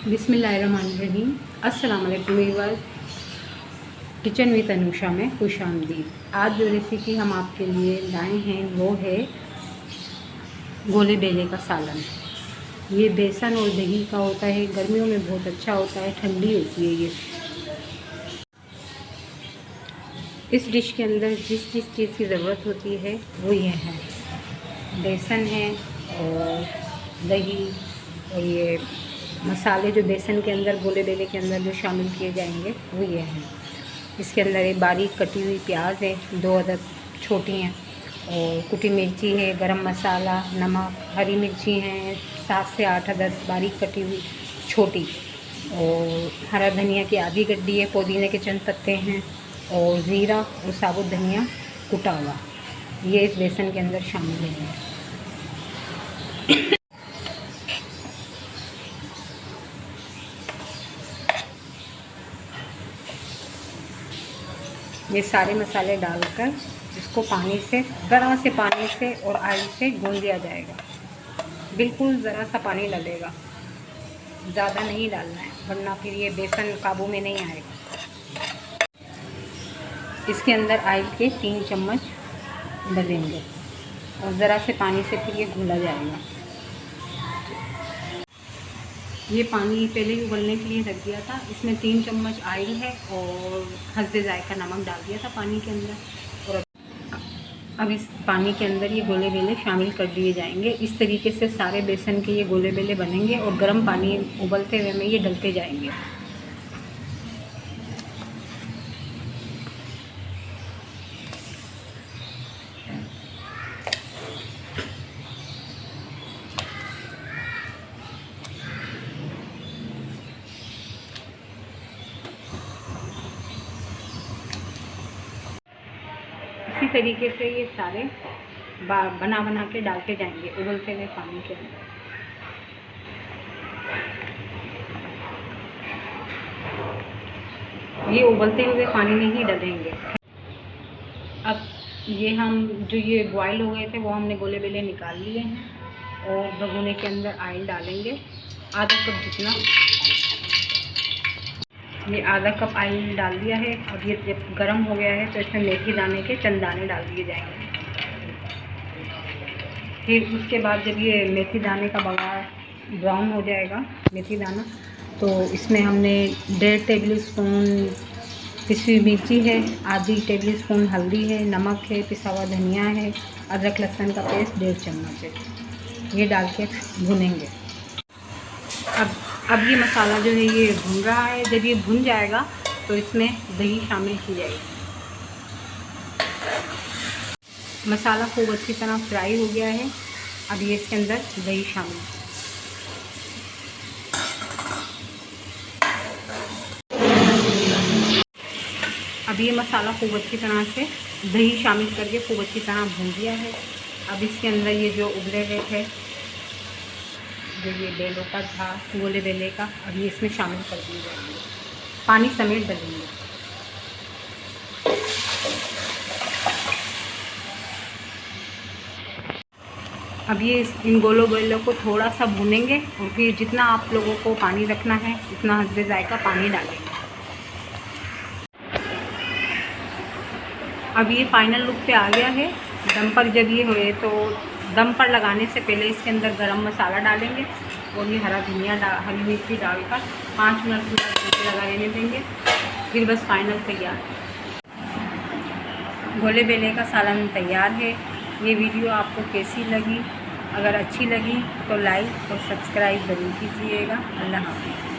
बिस्मिल्लाहिर्रहमानिर्रहीम। अस्सलाम वालेकुम व्यूअर्स, किचन विद अनुषा में खुश आमदीद। आज जो रेसिपी हम आपके लिए लाए हैं वो है गोले बेले का सालन। ये बेसन और दही का होता है, गर्मियों में बहुत अच्छा होता है, ठंडी होती है ये। इस डिश के अंदर जिस जिस चीज़ की ज़रूरत होती है वो ये है, बेसन है और दही और ये मसाले जो बेसन के अंदर गोले बेले के अंदर जो शामिल किए जाएंगे वो ये हैं। इसके अंदर एक बारीक कटी हुई प्याज है, 2 अदद छोटी हैं, और कुटी मिर्ची है, गरम मसाला, नमक, हरी मिर्ची हैं 7 से 8 अदद बारीक कटी हुई छोटी, और हरा धनिया की आधी गड्डी है, पुदीने के चंद पत्ते हैं, और ज़ीरा और साबुत धनिया कुटा हुआ, ये इस बेसन के अंदर शामिल है। ये सारे मसाले डालकर इसको पानी से, ज़रा से पानी से और ऑयल से गूंद दिया जाएगा। बिल्कुल ज़रा सा पानी डलेगा, ज़्यादा नहीं डालना है वरना फिर ये बेसन काबू में नहीं आएगा। इसके अंदर ऑयल के 3 चम्मच डलेंगे और ज़रा से पानी से फिर ये घुला जाएगा। ये पानी पहले ही उबलने के लिए रख दिया था, इसमें 3 चम्मच ऑयल है और हस्बे जायका नमक डाल दिया था पानी के अंदर। और अब इस पानी के अंदर ये गोले बेले शामिल कर दिए जाएंगे। इस तरीके से सारे बेसन के ये गोले बेले बनेंगे और गर्म पानी उबलते हुए में ये डलते जाएंगे। इसी तरीके से ये सारे बना के डालते जाएंगे उबलते हुए पानी के अंदर। ये उबलते हुए पानी में ही डलेंगे। अब ये हम जो ये बॉयल हो गए थे वो हमने गोले बेले निकाल लिए हैं और भगोने के अंदर ऑयल डालेंगे, आधा कप जितना। ये आधा कप ऑयल डाल दिया है। अब ये जब गर्म हो गया है तो इसमें मेथी दाने के चंद दाने डाल दिए जाएंगे। फिर उसके बाद जब ये मेथी दाने का बघार ब्राउन हो जाएगा मेथी दाना, तो इसमें हमने 1.5 टेबल स्पून पिसी हुई मिर्ची है, आधी टेबल स्पून हल्दी है, नमक है, पिसा हुआ धनिया है, अदरक लहसुन का पेस्ट 1.5 चम्मच है। ये डाल के भुनेंगे। अब ये मसाला जो है ये भुन रहा है। जब ये भुन जाएगा तो इसमें दही शामिल की जाएगी। मसाला खूब अच्छी तरह फ्राई हो गया है। अब ये इसके अंदर दही शामिल। अब ये मसाला खूब अच्छी तरह से दही शामिल करके खूब अच्छी तरह भून दिया है। अब इसके अंदर ये जो उबले हुए थे जो ये बेलों का था गोले बेले का, अब ये इसमें शामिल कर दिए जाएंगे, पानी समेत डालेंगे। अब ये इन गोलों बेलों को थोड़ा सा भूनेंगे और फिर जितना आप लोगों को पानी रखना है उतना हस्बे जायका पानी डालेंगे। अब ये फाइनल लुक पे आ गया है। दम पर जब ये हुए तो दम पर लगाने से पहले इसके अंदर गरम मसाला डालेंगे और ये हरी मिर्ची डालकर 5 मिनट पूरा ढक लगा रहने देंगे। फिर बस फाइनल तैयार। गोले बेले का सालन तैयार है। ये वीडियो आपको कैसी लगी? अगर अच्छी लगी तो लाइक और सब्सक्राइब ज़रूर कीजिएगा। अल्लाह हाफ़िज़।